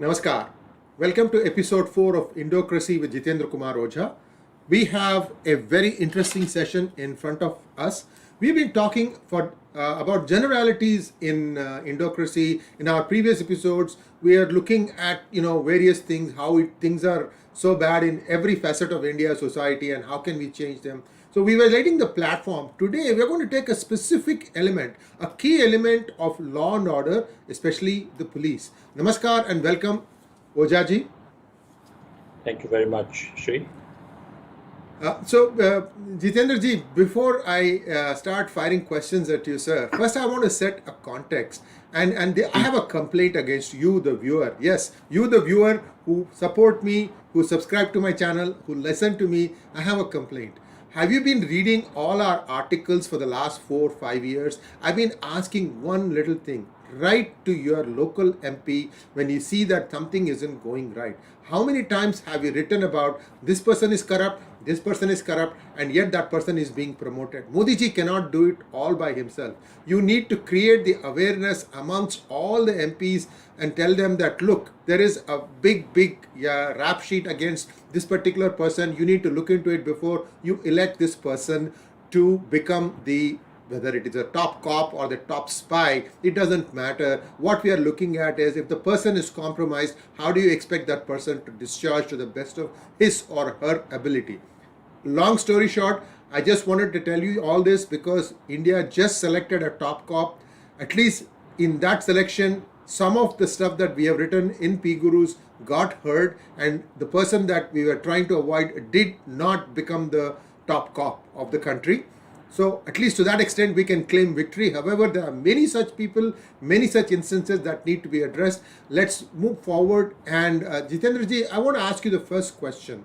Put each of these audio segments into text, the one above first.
Namaskar. Welcome to episode 4 of Indocracy with Jitendra Ojha. We have a very interesting session in front of us. We've been talking about generalities in Indocracy. In our previous episodes, we are looking at various things, how things are so bad in every facet of India society and how can we change them. So we were laying the platform. Today we are going to take a specific element, a key element of law and order, especially the police. Namaskar and welcome, Ojha ji. Thank you very much, Shri. Jitendra ji, before I start firing questions at you, sir, first I want to set a context. I have a complaint against you, the viewer. Yes, you, the viewer, who support me, who subscribe to my channel, who listen to me, I have a complaint. Have you been reading all our articles for the last 4 or 5 years? I've been asking one little thing. Write to your local MP when you see that something isn't going right. How many times have you written about this person is corrupt, and yet that person is being promoted? Modi ji cannot do it all by himself. You need to create the awareness amongst all the MPs and tell them that, look, there is a big rap sheet against this particular person. You need to look into it before you elect this person to become whether it is a top cop or the top spy, it doesn't matter. What we are looking at is if the person is compromised, how do you expect that person to discharge to the best of his or her ability? Long story short, I just wanted to tell you all this because India just selected a top cop. At least in that selection, some of the stuff that we have written in PGurus got heard, and the person that we were trying to avoid did not become the top cop of the country. So at least to that extent, we can claim victory. However, there are many such people, many such instances that need to be addressed. Let's move forward. And Jitendra ji, I want to ask you the first question.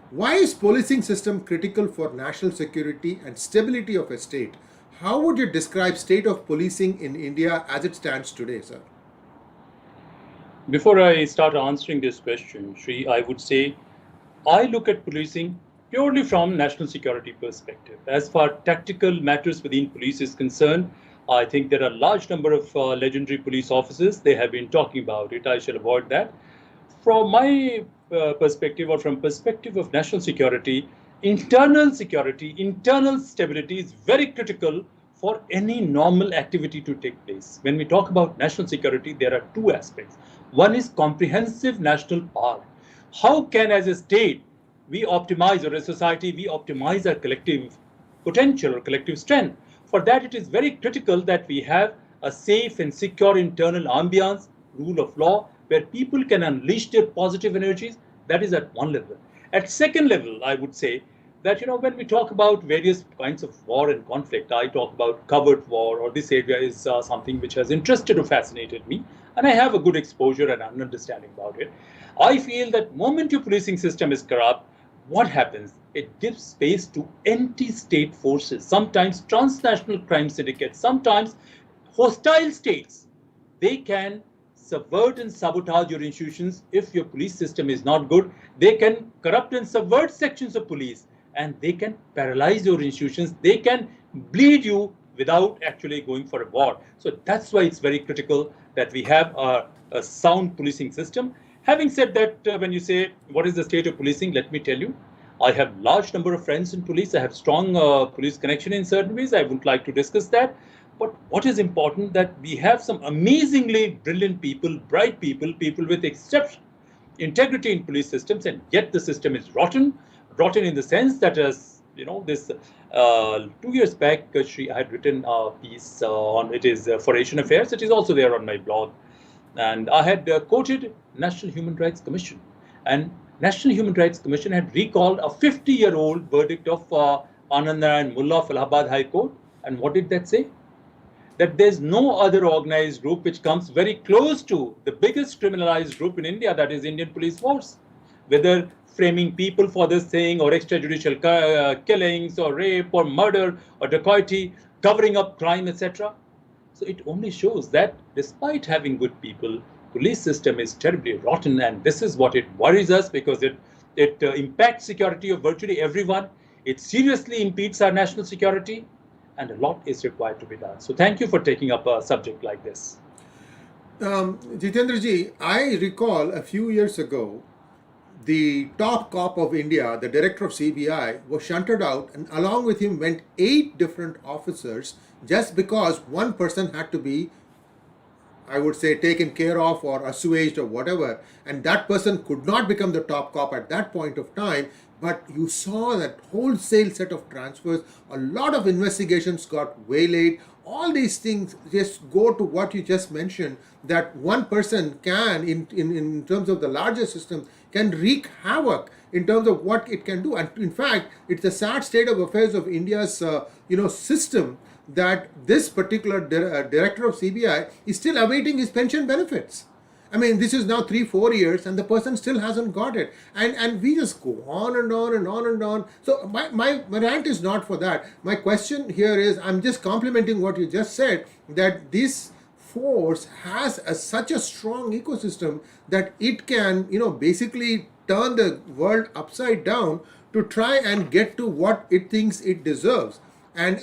Why is policing system critical for national security and stability of a state? How would you describe state of policing in India as it stands today, sir? Before I start answering this question, Shri, I would say I look at policing purely from national security perspective. As far tactical matters within police is concerned, I think there are a large number of legendary police officers. They have been talking about it. I shall avoid that. From my perspective, or from perspective of national security, internal stability is very critical for any normal activity to take place. When we talk about national security, there are two aspects. One is comprehensive national power. How can, as a state, we optimize, or as a society, we optimize our collective potential or collective strength? For that, it is very critical that we have a safe and secure internal ambience, rule of law, where people can unleash their positive energies. That is at one level. At second level, I would say that, when we talk about various kinds of war and conflict, I talk about covert war, or this area is something which has interested or fascinated me, and I have a good exposure and an understanding about it. I feel that moment your policing system is corrupt, what happens? It gives space to anti-state forces, sometimes transnational crime syndicates, sometimes hostile states. They can subvert and sabotage your institutions if your police system is not good. They can corrupt and subvert sections of police, and they can paralyze your institutions. They can bleed you without actually going for a war. So that's why it's very critical that we have a sound policing system. Having said that, when you say, what is the state of policing? Let me tell you, I have large number of friends in police. I have strong police connection in certain ways. I wouldn't like to discuss that. But what is important that we have some amazingly brilliant people, bright people, people with exceptional integrity in police systems, and yet the system is rotten. Rotten in the sense that, as this 2 years back, I had written a piece on it is for Asian Affairs. It is also there on my blog. And I had quoted National Human Rights Commission, and National Human Rights Commission had recalled a 50-year-old verdict of Anand Narayan Mullah of Allahabad High Court. And what did that say? That there's no other organized group which comes very close to the biggest criminalized group in India, that is Indian Police Force. Whether framing people for this thing, or extrajudicial killings, or rape, or murder, or dacoity, covering up crime, etc. So it only shows that despite having good people, police system is terribly rotten, and this is what it worries us, because it impacts security of virtually everyone. It seriously impedes our national security, and a lot is required to be done. So thank you for taking up a subject like this. Jitendra ji, I recall a few years ago, the top cop of India, the director of CBI, was shunted out, and along with him went 8 different officers just because one person had to be, I would say, taken care of or assuaged or whatever. And that person could not become the top cop at that point of time. But you saw that wholesale set of transfers, a lot of investigations got waylaid. All these things just go to what you just mentioned, that one person can, in terms of the larger system, can wreak havoc in terms of what it can do. And in fact, it's a sad state of affairs of India's system, that this particular director of CBI is still awaiting his pension benefits. I mean, this is now 3-4 years, and the person still hasn't got it, and we just go on and on and on and on. So my rant is not for that. My question here is, I'm just complimenting what you just said, that this force has such a strong ecosystem that it can, basically turn the world upside down to try and get to what it thinks it deserves. And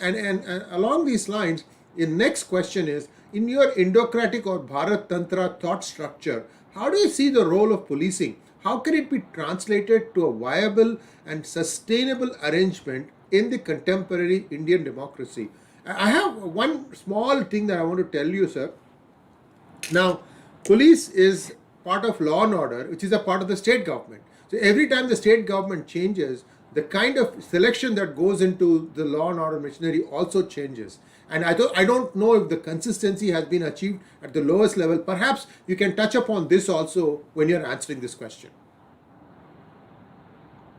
along these lines, the next question is, in your Indocratic or Bharat Tantra thought structure, how do you see the role of policing? How can it be translated to a viable and sustainable arrangement in the contemporary Indian democracy? I have one small thing that I want to tell you, sir. Now, police is part of law and order, which is a part of the state government. So every time the state government changes, the kind of selection that goes into the law and order machinery also changes. And I don't know if the consistency has been achieved at the lowest level. Perhaps you can touch upon this also when you're answering this question.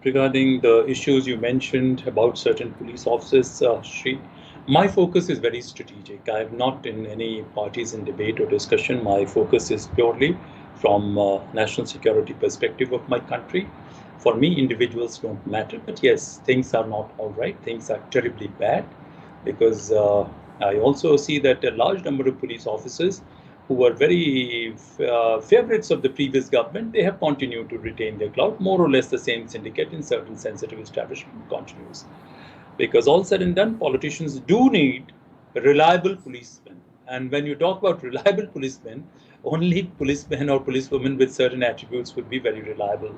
Regarding the issues you mentioned about certain police officers, Sri, my focus is very strategic. I am not in any partisan debate or discussion. My focus is purely from national security perspective of my country. For me, individuals don't matter, but yes, things are not all right. Things are terribly bad, because I also see that a large number of police officers who were very favorites of the previous government, they have continued to retain their clout. More or less the same syndicate in certain sensitive establishment continues. Because all said and done, politicians do need reliable policemen. And when you talk about reliable policemen, only policemen or policewomen with certain attributes would be very reliable.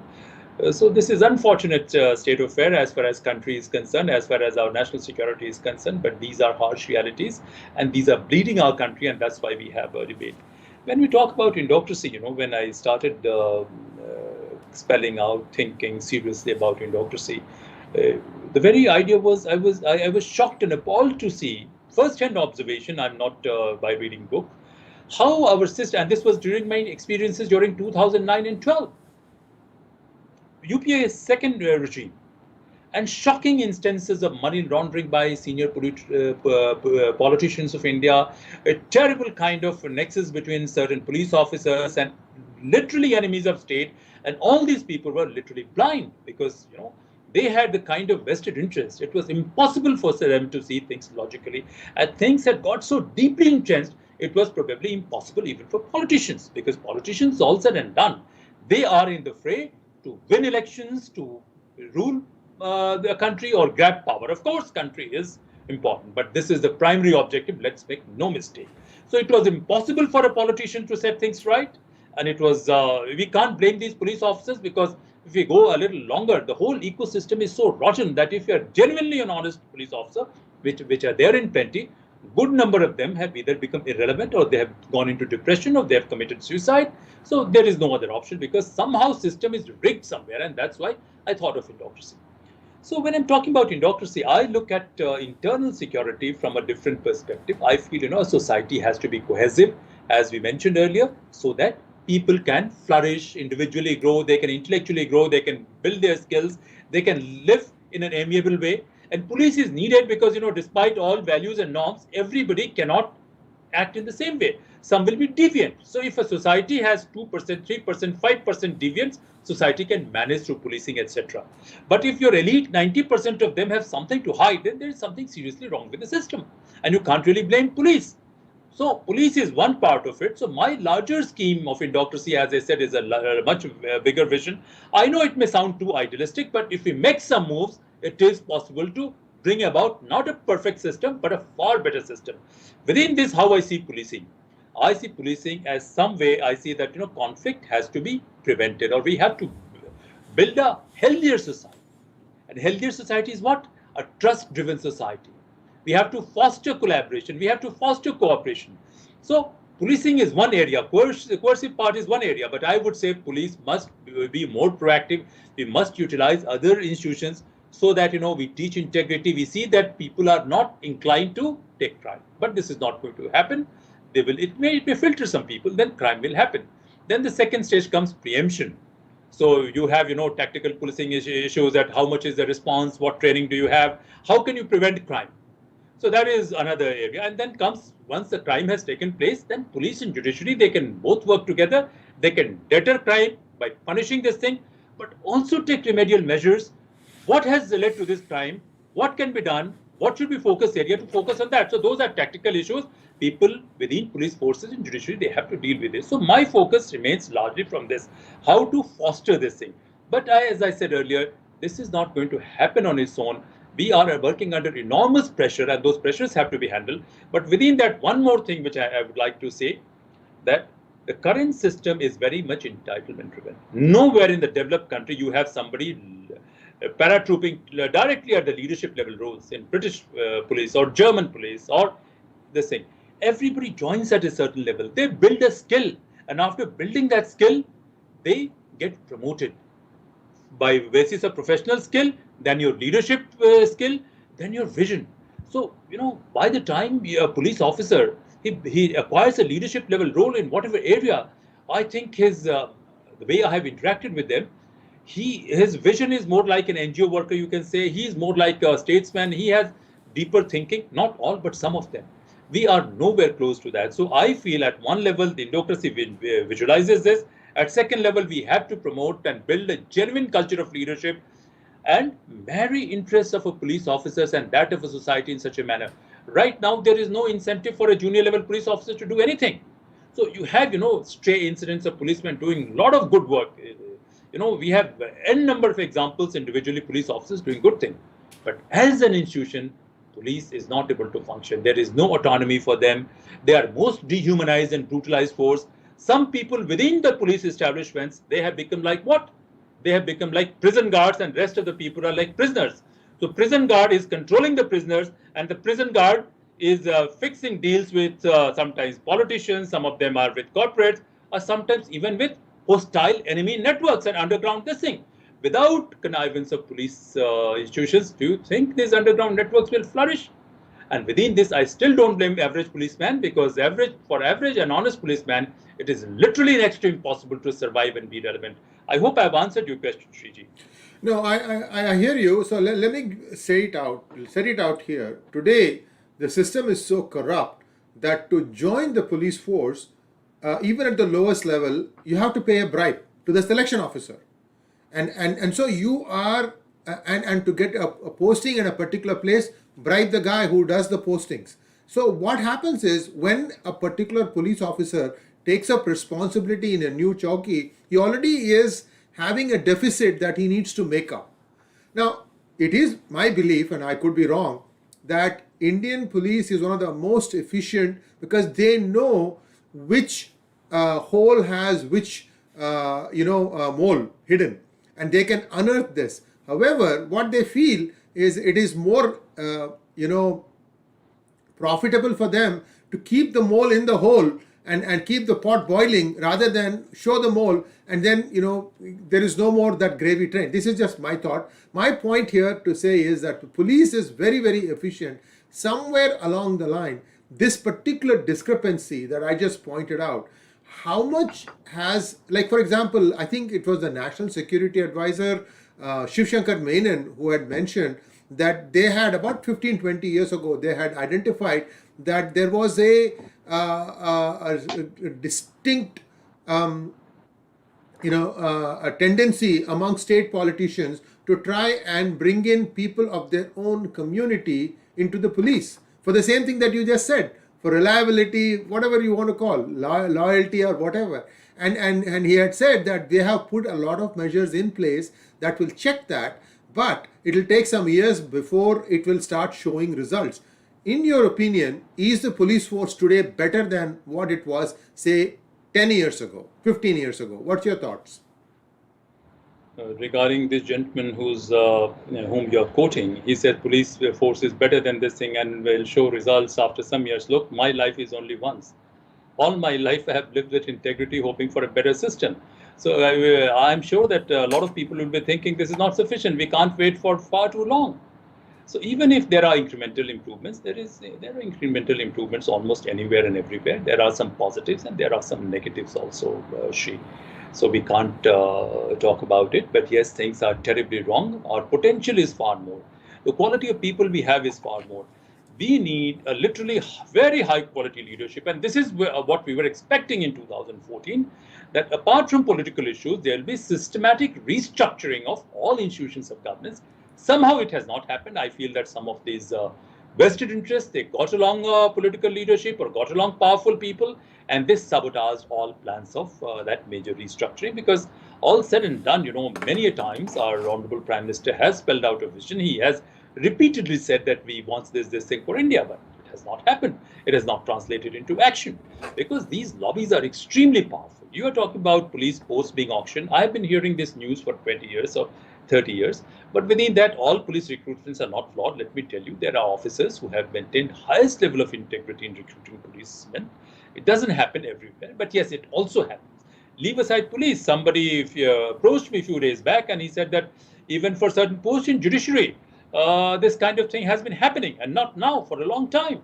So this is unfortunate state of affair as far as country is concerned, as far as our national security is concerned, but these are harsh realities, and these are bleeding our country, and that's why we have a debate. When we talk about Indocracy, when I started spelling out, thinking seriously about Indocracy, the very idea was, I was shocked and appalled to see, first-hand observation, I'm not by reading book, how our system, and this was during my experiences during 2009 and 12, UPA's second regime, and shocking instances of money laundering by senior politicians of India, a terrible kind of nexus between certain police officers and literally enemies of state, and all these people were literally blind because they had the kind of vested interest. It was impossible for them to see things logically, and things had got so deeply entrenched. It was probably impossible even for politicians, because politicians, all said and done, they are in the fray to win elections, to rule the country or grab power. Of course, country is important, but this is the primary objective. Let's make no mistake. So it was impossible for a politician to set things right. And it was, we can't blame these police officers, because if we go a little longer, the whole ecosystem is so rotten that if you're genuinely an honest police officer, which are there in plenty, good number of them have either become irrelevant, or they have gone into depression, or they have committed suicide. So there is no other option, because somehow system is rigged somewhere, and that's why I thought of Indocracy. So when I'm talking about Indocracy, I look at internal security from a different perspective. I feel a society has to be cohesive, as we mentioned earlier, so that people can flourish, individually grow, they can intellectually grow, they can build their skills, they can live in an amiable way. And police is needed because, despite all values and norms, everybody cannot act in the same way. Some will be deviant. So if a society has 2%, 3%, 5% deviance, society can manage through policing, etc. But if your elite, 90% of them have something to hide, then there is something seriously wrong with the system. And you can't really blame police. So police is one part of it. So my larger scheme of Indocracy, as I said, is a much bigger vision. I know it may sound too idealistic, but if we make some moves, it is possible to bring about not a perfect system, but a far better system. Within this, how I see policing. I see policing as some way. I see that conflict has to be prevented, or we have to build a healthier society. And healthier society is what? A trust-driven society. We have to foster collaboration. We have to foster cooperation. So policing is one area. Coercive part is one area. But I would say police must be more proactive. We must utilize other institutions so that we teach integrity. We see that people are not inclined to take crime. But this is not going to happen. It may filter some people. Then crime will happen. Then the second stage comes preemption. So you have, tactical policing issues, that how much is the response, what training do you have, how can you prevent crime? So that is another area. And then comes, once the crime has taken place, then police and judiciary, they can both work together. They can deter crime by punishing this thing, but also take remedial measures. What has led to this crime? What can be done? What should be focus area to focus on that? So those are tactical issues. People within police forces and judiciary, they have to deal with this. So my focus remains largely from this, how to foster this thing. But as I said earlier, this is not going to happen on its own. We are working under enormous pressure, and those pressures have to be handled. But within that, one more thing which I would like to say, that the current system is very much entitlement driven. Nowhere in the developed country you have somebody paratrooping directly at the leadership level roles in British police or German police or this thing. Everybody joins at a certain level. They build a skill, and after building that skill, they get promoted by basis of professional skill, then your leadership skill, then your vision. So, by the time a police officer, he acquires a leadership level role in whatever area, I think the way I have interacted with them, his vision is more like an NGO worker, you can say. He is more like a statesman. He has deeper thinking, not all, but some of them. We are nowhere close to that. So I feel at one level, the Indocracy visualizes this. At second level, we have to promote and build a genuine culture of leadership and marry interests of a police officers and that of a society in such a manner. Right now, there is no incentive for a junior level police officer to do anything. So you have, stray incidents of policemen doing a lot of good work. We have n number of examples, individually police officers doing good things. But as an institution, police is not able to function. There is no autonomy for them. They are most dehumanized and brutalized force. Some people within the police establishments, they have become like what? They have become like prison guards, and rest of the people are like prisoners. So prison guard is controlling the prisoners, and the prison guard is fixing deals with sometimes politicians, some of them are with corporates, or sometimes even with hostile enemy networks and underground this thing. Without connivance of police institutions, do you think these underground networks will flourish? And within this, I still don't blame average policeman, because for average and honest policeman, it is literally next to impossible to survive and be relevant. I hope I've answered your question, Shriji. No, I hear you. So let me set it out here. Today, the system is so corrupt that to join the police force, even at the lowest level, you have to pay a bribe to the selection officer. And so you are, and to get a posting in a particular place, bribe the guy who does the postings. So what happens is, when a particular police officer takes up responsibility in a new chowki, he already is having a deficit that he needs to make up. Now, it is my belief, and I could be wrong, that Indian police is one of the most efficient, because they know which hole has which mole hidden, and they can unearth this. However, what they feel is it is more profitable for them to keep the mole in the hole and keep the pot boiling, rather than show the mole and then there is no more that gravy train. This is just my thought. My point here to say is that the police is very, very efficient. Somewhere along the line, this particular discrepancy that I just pointed out, how much has, like for example, I think it was the National Security Advisor Shiv Shankar Menon who had mentioned that they had about 15-20 years ago, they had identified that there was a distinct a tendency among state politicians to try and bring in people of their own community into the police for the same thing that you just said, for reliability, whatever you want to call, loyalty or whatever. And he had said that they have put a lot of measures in place that will check that, but it will take some years before it will start showing results. In your opinion, is the police force today better than what it was, say, 10 years ago, 15 years ago? What's your thoughts? Regarding this gentleman whom you're quoting, he said police force is better than this thing and will show results after some years. Look, my life is only once. All my life I have lived with integrity, hoping for a better system. So I'm sure that a lot of people will be thinking this is not sufficient. We can't wait for far too long. So even if there are incremental improvements, there are incremental improvements almost anywhere and everywhere. There are some positives and there are some negatives also, Shri. So we can't talk about it. But yes, things are terribly wrong. Our potential is far more. The quality of people we have is far more. We need a literally very high quality leadership. And this is what we were expecting in 2014, that apart from political issues, there will be systematic restructuring of all institutions of governance. Somehow it has not happened. I feel that some of these vested interests, they got along political leadership or got along powerful people, and this sabotaged all plans of that major restructuring. Because all said and done, many a times our Honorable Prime Minister has spelled out a vision. He has repeatedly said that we want this thing for India, but it has not happened. It has not translated into action because these lobbies are extremely powerful. You are talking about police posts being auctioned. I've been hearing this news for 20 years or 30 years. But within that, all police recruitments are not flawed. Let me tell you, there are officers who have maintained highest level of integrity in recruiting policemen. It doesn't happen everywhere, but yes, it also happens. Leave aside police. Somebody approached me a few days back and he said that even for certain posts in judiciary, this kind of thing has been happening, and not now, for a long time.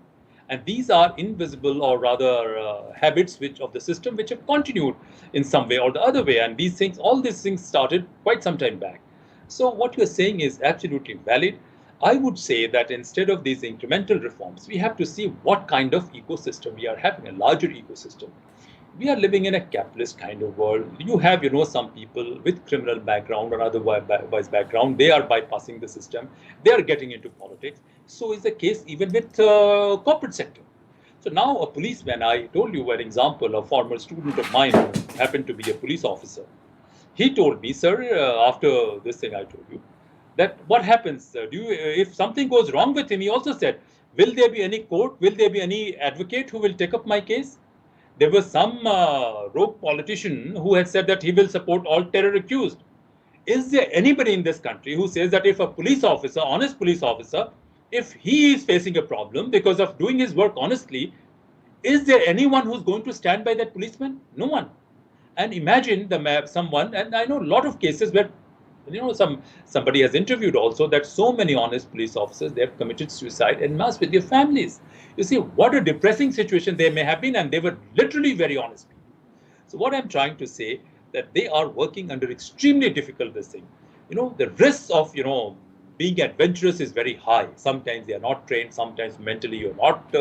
And these are invisible, or rather habits of the system which have continued in some way or the other way. And all these things started quite some time back. So what you're saying is absolutely valid. I would say that instead of these incremental reforms, we have to see what kind of ecosystem we are having, a larger ecosystem. We are living in a capitalist kind of world. You have, some people with criminal background or otherwise background. They are bypassing the system. They are getting into politics. So is the case even with corporate sector. So now a policeman, I told you an example, a former student of mine who happened to be a police officer. He told me, sir, after this thing I told you, that what happens, if something goes wrong with him, he also said, will there be any court, will there be any advocate who will take up my case? There was some rogue politician who had said that he will support all terror accused. Is there anybody in this country who says that if a police officer, honest police officer, if he is facing a problem because of doing his work honestly, is there anyone who's going to stand by that policeman? No one. And imagine someone, and I know a lot of cases where, somebody has interviewed also that so many honest police officers, they have committed suicide en masse with their families. You see what a depressing situation they may have been, and they were literally very honest people. So what I'm trying to say, that they are working under extremely difficult this thing. The risks of, being adventurous is very high. Sometimes they are not trained. Sometimes mentally you're not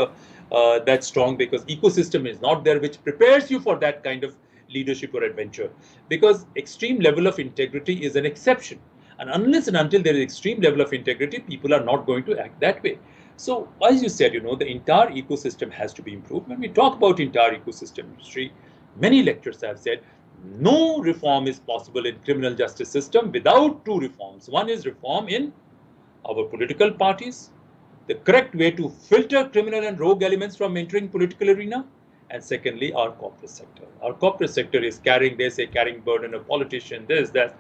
that strong, because ecosystem is not there, which prepares you for that kind of leadership or adventure, because extreme level of integrity is an exception, and unless and until there is extreme level of integrity, people are not going to act that way. So as you said, the entire ecosystem has to be improved. When we talk about entire ecosystem industry, many lecturers have said no reform is possible in criminal justice system without two reforms. One is reform in our political parties, the correct way to filter criminal and rogue elements from entering political arena. And secondly, our corporate sector. Our corporate sector is carrying burden of politician, this, that.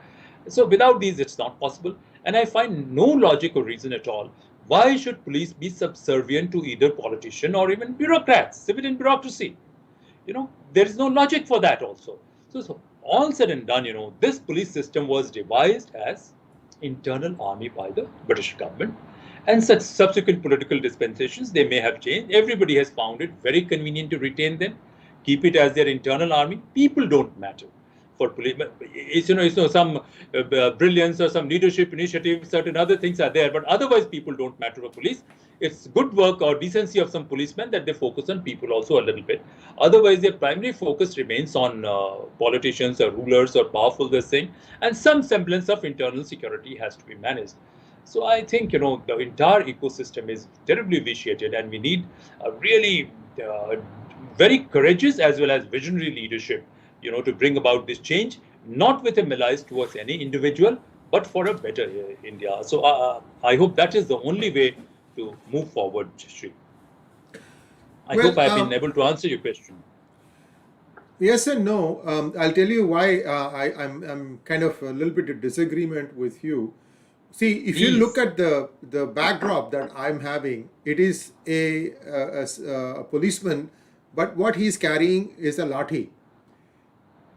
So without these, it's not possible. And I find no logic or reason at all. Why should police be subservient to either politician or even bureaucrats, civilian bureaucracy? There is no logic for that also. So all said and done, this police system was devised as internal army by the British government. And such subsequent political dispensations, they may have changed. Everybody has found it very convenient to retain them, keep it as their internal army. People don't matter for police. It's some brilliance or some leadership initiative, certain other things are there, but otherwise people don't matter for police. It's good work or decency of some policemen that they focus on people also a little bit. Otherwise, their primary focus remains on politicians or rulers or powerful this thing, and some semblance of internal security has to be managed. So I think, the entire ecosystem is terribly vitiated, and we need a really very courageous as well as visionary leadership, to bring about this change, not with a malice towards any individual, but for a better India. So I hope that is the only way to move forward, Sri. I Well, hope I've been able to answer your question. yes and no. I'll tell you why I'm kind of a little bit of disagreement with you. See, if you look Please. at the backdrop that I'm having, it is a policeman, but what he's carrying is a lathi.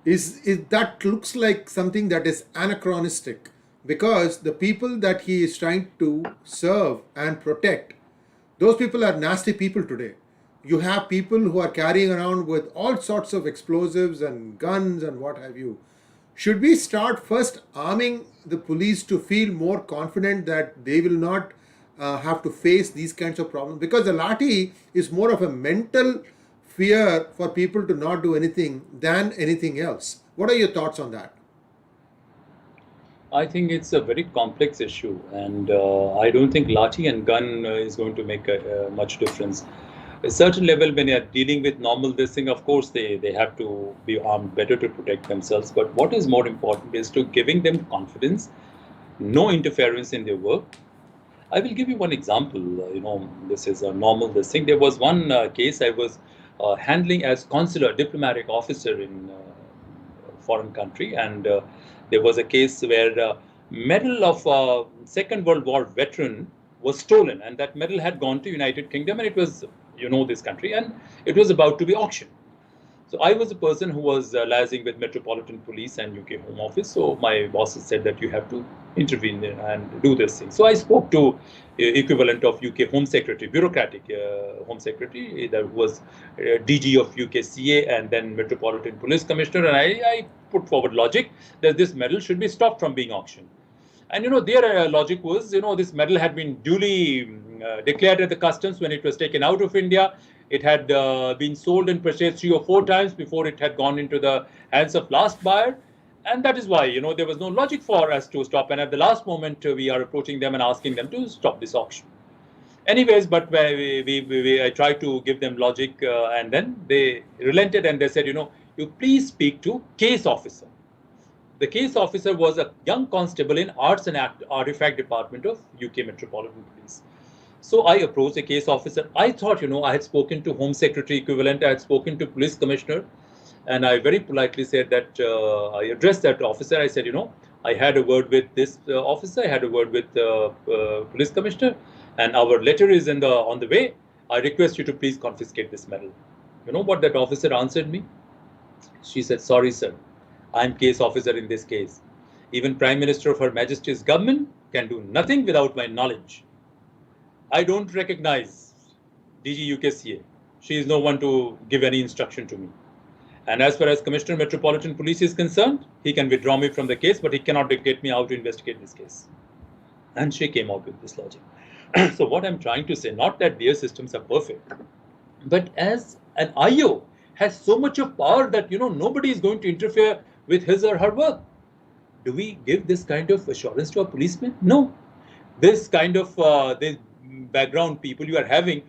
Is that looks like something that is anachronistic, because the people that he is trying to serve and protect, those people are nasty people today. You have people who are carrying around with all sorts of explosives and guns and what have you. Should we start first arming the police to feel more confident that they will not have to face these kinds of problems? Because the lathi is more of a mental fear for people to not do anything than anything else. What are your thoughts on that? I think it's a very complex issue, and I don't think lathi and gun is going to make much difference. A certain level, when you're dealing with normal this thing, of course they have to be armed better to protect themselves. But what is more important is to giving them confidence, no interference in their work. I will give you one example. This is a normal this thing. There was one case I was handling as consular diplomatic officer in foreign country, and there was a case where medal of Second World War veteran was stolen, and that medal had gone to United Kingdom, and it was this country, and it was about to be auctioned. So I was a person who was liaising with Metropolitan Police and UK Home Office. So my bosses said that you have to intervene and do this thing. So I spoke to equivalent of UK Home Secretary, bureaucratic Home Secretary, that was DG of UKCA and then Metropolitan Police Commissioner, and I put forward logic that this medal should be stopped from being auctioned. And their logic was, this medal had been duly declared at the customs when it was taken out of India. It had been sold and purchased 3 or 4 times before it had gone into the hands of last buyer. And that is why, there was no logic for us to stop. And at the last moment, we are approaching them and asking them to stop this auction. Anyways, but I tried to give them logic, and then they relented and they said, you please speak to case officer. The case officer was a young constable in Arts and Artifact Department of UK Metropolitan Police. So I approached the case officer. I thought, I had spoken to Home Secretary equivalent, I had spoken to Police Commissioner, and I very politely said that I addressed that officer. I said, I had a word with this officer, I had a word with Police Commissioner, and our letter is on the way. I request you to please confiscate this medal. You know what that officer answered me? She said, sorry, sir. I'm case officer in this case. Even Prime Minister of Her Majesty's government can do nothing without my knowledge. I don't recognize DG UKCA. She is no one to give any instruction to me. And as far as Commissioner Metropolitan Police is concerned, he can withdraw me from the case, but he cannot dictate me how to investigate this case. And she came out with this logic. So what I'm trying to say, not that their systems are perfect, but as an IO has so much of power that, nobody is going to interfere with his or her work. Do we give this kind of assurance to a policeman? No. This kind of this background people you are having,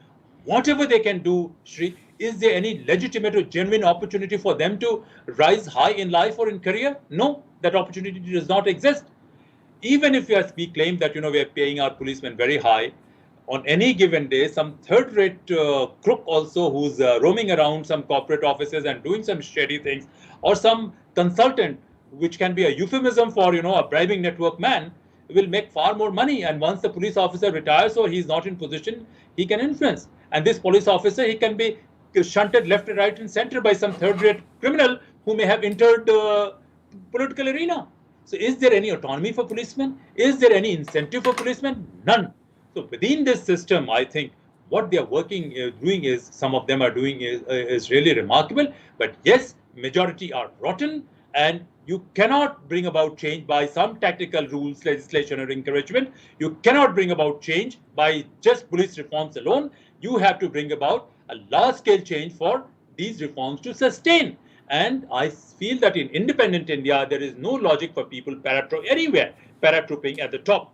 whatever they can do, Shri, is there any legitimate or genuine opportunity for them to rise high in life or in career? No, that opportunity does not exist. Even if we claim that, we are paying our policemen very high, on any given day, some third-rate crook also who's roaming around some corporate offices and doing some shady things, or some consultant, which can be a euphemism for, a bribing network man, will make far more money. And once the police officer retires or he's not in position, he can influence. And this police officer, he can be shunted left and right and center by some third-rate criminal who may have entered the political arena. So is there any autonomy for policemen? Is there any incentive for policemen? None. So within this system, I think what they are doing is, some of them are doing is really remarkable. But yes, majority are rotten, and you cannot bring about change by some tactical rules, legislation, or encouragement. You cannot bring about change by just police reforms alone. You have to bring about a large-scale change for these reforms to sustain. And I feel that in independent India, there is no logic for people anywhere paratrooping at the top.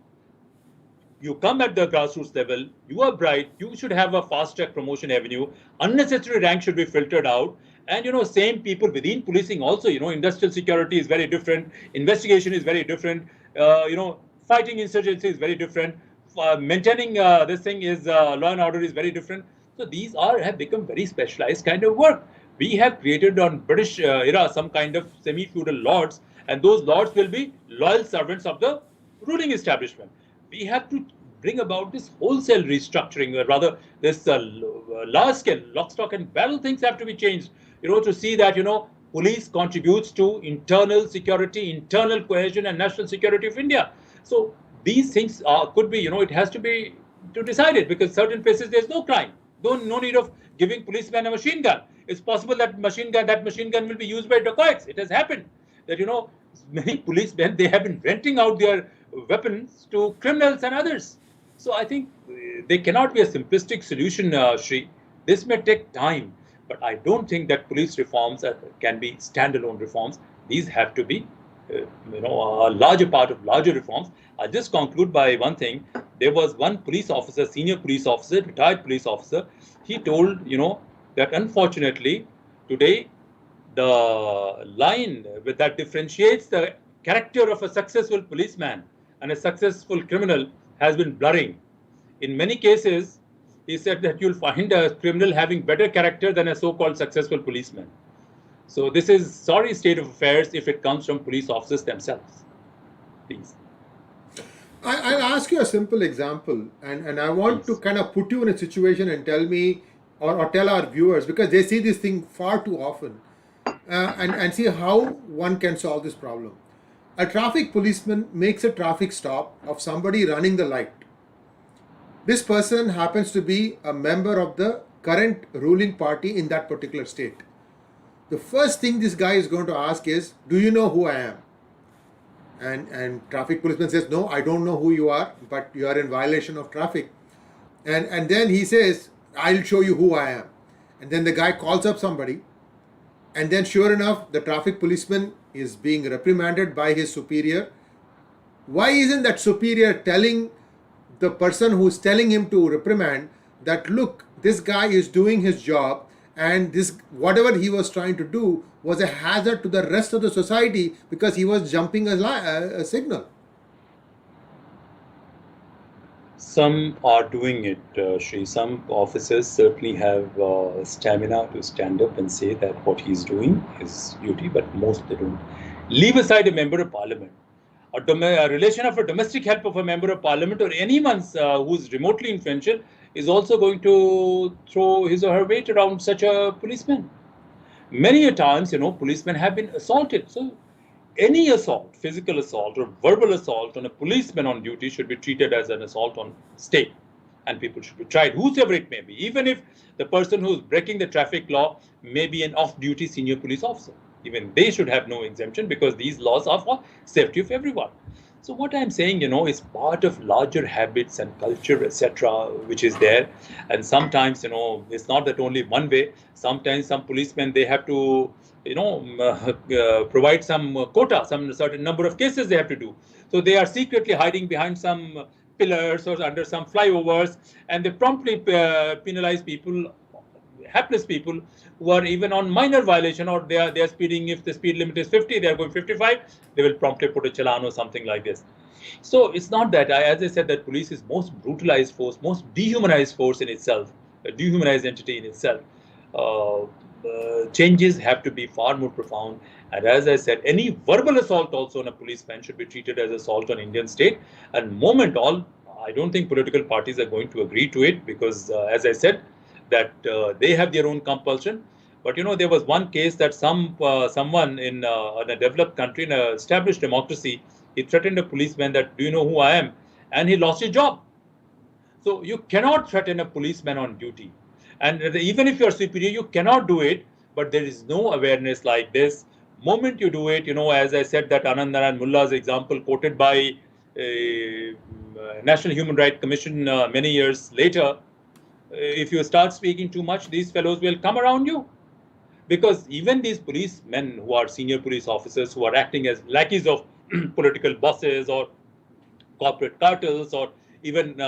You come at the grassroots level, you are bright, you should have a fast-track promotion avenue, unnecessary rank should be filtered out, and same people within policing also, industrial security is very different, investigation is very different, fighting insurgency is very different, maintaining this thing is law and order is very different. So these have become very specialized kind of work. We have created on British era some kind of semi-feudal lords, and those lords will be loyal servants of the ruling establishment. We have to bring about this wholesale restructuring, or rather this large scale lock, stock and barrel things have to be changed, to see that, police contributes to internal security, internal cohesion and national security of India. So these things could be, it has to be to decide it, because certain places there's no crime. No need of giving policemen a machine gun. It's possible that machine gun will be used by dacoits. It has happened that, many policemen, they have been renting out their weapons to criminals and others. So I think there cannot be a simplistic solution, Shri. This may take time, but I don't think that police reforms can be standalone reforms. These have to be, a larger part of larger reforms. I'll just conclude by one thing. There was one police officer, senior police officer, retired police officer. He told, that unfortunately today the line that differentiates the character of a successful policeman and a successful criminal has been blurring. In many cases, he said that you'll find a criminal having better character than a so-called successful policeman. So this is sorry state of affairs if it comes from police officers themselves. Please. I'll ask you a simple example, and I want to kind of put you in a situation and tell me, or tell our viewers, because they see this thing far too often, and see how one can solve this problem. A traffic policeman makes a traffic stop of somebody running the light. This person happens to be a member of the current ruling party in that particular state. The first thing this guy is going to ask is, do you know who I am? And traffic policeman says, no, I don't know who you are, but you are in violation of traffic. And then he says, I'll show you who I am. And then the guy calls up somebody, and then sure enough, the traffic policeman is being reprimanded by his superior. Why isn't that superior telling the person who's telling him to reprimand that, look, this guy is doing his job, and this whatever he was trying to do was a hazard to the rest of the society because he was jumping a signal? Some are doing it, Shri. Some officers certainly have stamina to stand up and say that what he's doing is duty, but most they don't. Leave aside a member of parliament. A relation of a domestic help of a member of parliament or anyone who's remotely influential is also going to throw his or her weight around such a policeman. Many a times, policemen have been assaulted. So any assault, physical assault or verbal assault on a policeman on duty should be treated as an assault on state. And people should be tried, whosoever it may be, even if the person who's breaking the traffic law may be an off-duty senior police officer. Even they should have no exemption, because these laws are for safety of everyone. So what I'm saying, is part of larger habits and culture, etc., which is there. And sometimes, it's not that only one way. Sometimes some policemen, they have to, provide some quota, some certain number of cases they have to do. So they are secretly hiding behind some pillars or under some flyovers, and they promptly penalize people, hapless people who are even on minor violation, or they are speeding. If the speed limit is 50, they are going 55, they will promptly put a challan or something like this. So it's not that, as I said, that police is most brutalized force, most dehumanized force in itself, a dehumanized entity in itself. Changes have to be far more profound. And as I said, any verbal assault also on a policeman should be treated as assault on Indian state. And I don't think political parties are going to agree to it, because as I said, that they have their own compulsion. But there was one case that someone in a developed country, in an established democracy, he threatened a policeman that, do you know who I am? And he lost his job. So you cannot threaten a policeman on duty. And even if you're superior, you cannot do it. But there is no awareness like this. Moment you do it, as I said, that Anand Narayan Mulla's example quoted by National Human Rights Commission many years later, if you start speaking too much, these fellows will come around you. Because even these policemen who are senior police officers, who are acting as lackeys of political bosses or corporate cartels, or even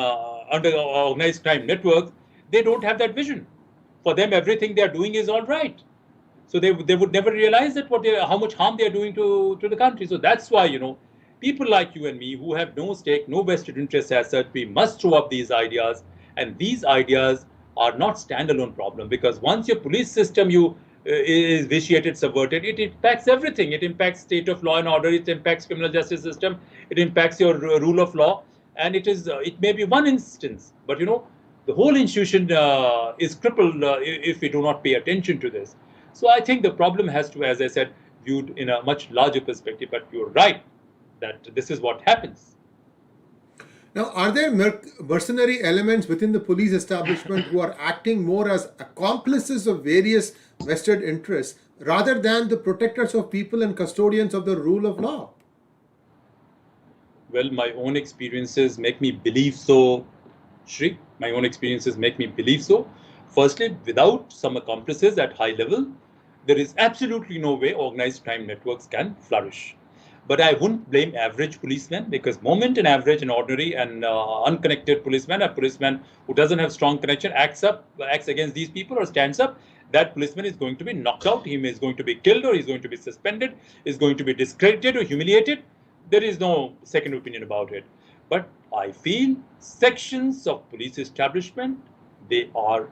under organized crime networks, they don't have that vision. For them, everything they are doing is all right. So they would never realize that how much harm they are doing to the country. So that's why, people like you and me, who have no stake, no vested interest as such, we must throw up these ideas. And these ideas are not standalone problem, because once your police system is vitiated, subverted, it impacts everything. It impacts state of law and order, it impacts criminal justice system, it impacts your rule of law, and it may be one instance, but the whole institution is crippled if we do not pay attention to this. So I think the problem has to, as I said, viewed in a much larger perspective. But you're right that this is what happens. Now, are there mercenary elements within the police establishment who are acting more as accomplices of various vested interests rather than the protectors of people and custodians of the rule of law? Well, my own experiences make me believe so, Shri. My own experiences make me believe so. Firstly, without some accomplices at high level, there is absolutely no way organized crime networks can flourish. But I wouldn't blame average policemen, because moment an average and ordinary and unconnected policeman, a policeman who doesn't have strong connection, acts against these people or stands up, that policeman is going to be knocked out. He is going to be killed, or he's going to be suspended, is going to be discredited or humiliated. There is no second opinion about it. But I feel sections of police establishment, they are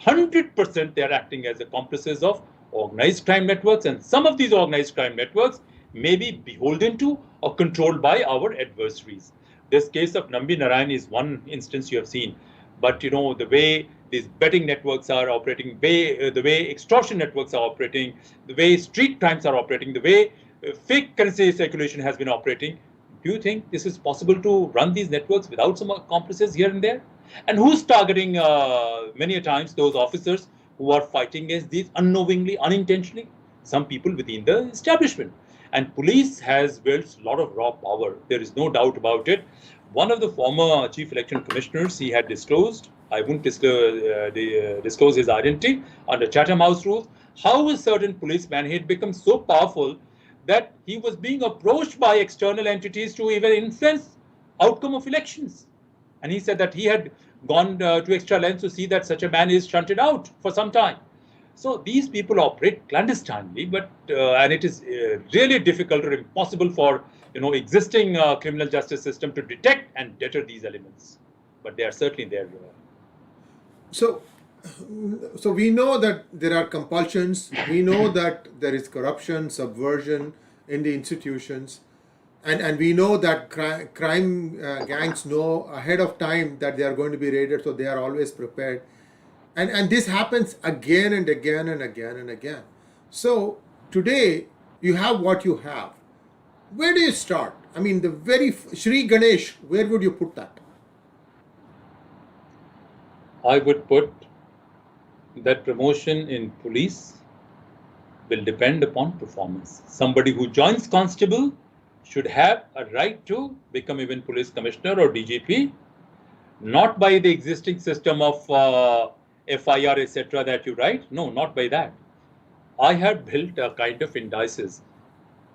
100% they are acting as accomplices of organized crime networks, and some of these organized crime networks may be beholden to or controlled by our adversaries. This case of Nambi Narayan is one instance you have seen, but the way these betting networks are operating, the way extortion networks are operating, the way street crimes are operating, the way fake currency circulation has been operating, do you think this is possible to run these networks without some accomplices here and there? And who's targeting many a times those officers who are fighting against these unknowingly, unintentionally? Some people within the establishment. And police has built a lot of raw power. There is no doubt about it. One of the former chief election commissioners, he had disclosed, I won't disclose his identity, under Chatham House rules, how a certain policeman had become so powerful that he was being approached by external entities to even influence outcome of elections. And he said that he had gone to extra lengths to see that such a man is shunted out for some time. So these people operate clandestinely, but and it is really difficult or impossible for existing criminal justice system to detect and deter these elements. But they are certainly there. So we know that there are compulsions. We know that there is corruption, subversion in the institutions, and we know that crime gangs know ahead of time that they are going to be raided, so they are always prepared. And this happens again and again and again and again. So today you have what you have. Where do you start? I mean, the very Shri Ganesh, where would you put that? I would put that promotion in police will depend upon performance. Somebody who joins constable should have a right to become even police commissioner or DGP, not by the existing system of FIR, etc. that you write. No, not by that. I have built a kind of indices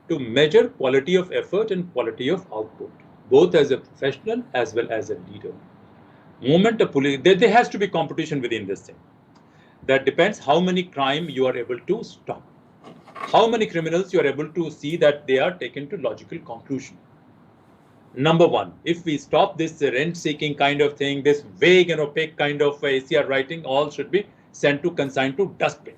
to measure quality of effort and quality of output, both as a professional as well as a leader. Moment a police, there has to be competition within this thing. That depends how many crime you are able to stop, how many criminals you are able to see that they are taken to logical conclusion. Number one, if we stop this rent-seeking kind of thing, this vague and opaque kind of ACR writing, all should be sent to consigned to dustbin.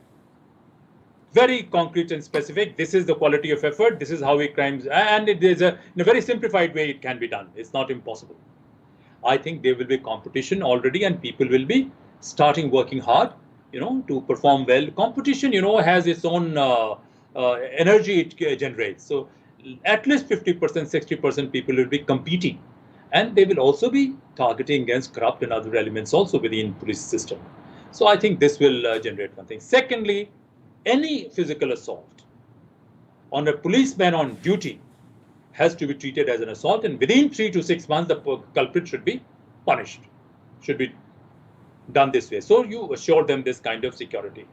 Very concrete and specific. This is the quality of effort. This is how we crimes, and it is in a very simplified way. It can be done. It's not impossible. I think there will be competition already, and people will be starting working hard, to perform well. Competition, has its own energy it generates. So at least 50%, 60% people will be competing, and they will also be targeting against corrupt and other elements also within police system. So I think this will generate one thing. Secondly, any physical assault on a policeman on duty has to be treated as an assault, and within 3 to 6 months, the culprit should be punished, should be done this way. So you assure them this kind of security.